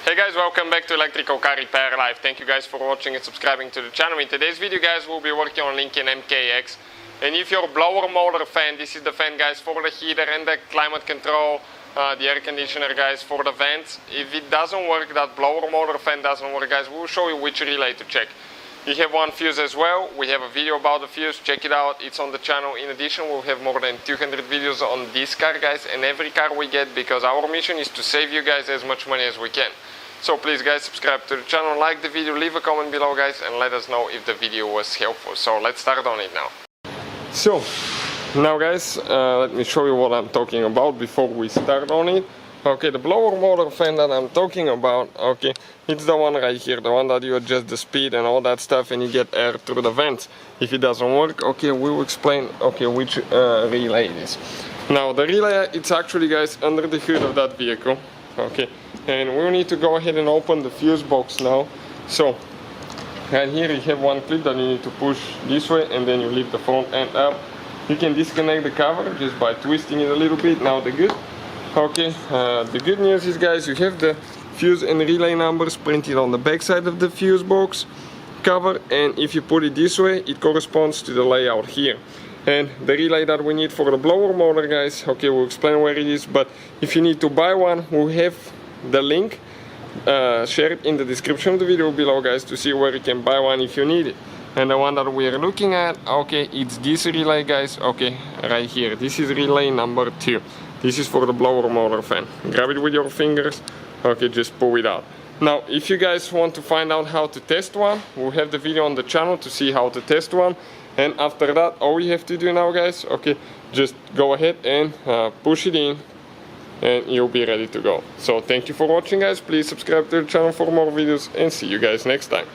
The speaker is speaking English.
Hey guys, welcome back to Electrical Car Repair Live. Thank you guys for watching and subscribing to the channel. In today's video guys, we'll be working on Lincoln MKX. And if you're a blower motor fan, this is the fan guys for the heater and the climate control, the air conditioner guys for the vents. If it doesn't work, that blower motor fan doesn't work guys, we'll show you which relay to check. You have one fuse as well. We have a video about the fuse, check it out, it's on the channel. In addition, we'll have more than 200 videos on this car guys and every car we get, because our mission is to save you guys as much money as we can. So please guys, subscribe to the channel, like the video, leave a comment below guys, and let us know if the video was helpful. So let's start on it now. So now guys, let me show you what I'm talking about before we start on it. Okay, the blower motor fan that I'm talking about, okay, it's the one right here, the one that you adjust the speed and all that stuff and you get air through the vents. If it doesn't work, okay, we will explain, okay, which relay it is. Now the relay, it's actually guys under the hood of that vehicle, okay, and we'll need to go ahead and open the fuse box now. So right here you have one clip that you need to push this way and then you lift the front end up. You can disconnect the cover just by twisting it a little bit. Now the good news is guys, you have the fuse and relay numbers printed on the back side of the fuse box cover, and if you put it this way it corresponds to the layout here. And the relay that we need for the blower motor guys, okay, we'll explain where it is, but if you need to buy one, we'll have the link shared in the description of the video below guys to see where you can buy one if you need it. And the one that we are looking at, okay, it's this relay guys, okay, right here. This is relay number 2. This is for the blower motor fan. Grab it with your fingers, okay, just pull it out. Now, if you guys want to find out how to test one, we'll have the video on the channel to see how to test one. And after that, all you have to do now guys, okay, just go ahead and push it in and you'll be ready to go. So thank you for watching guys, please subscribe to the channel for more videos and see you guys next time.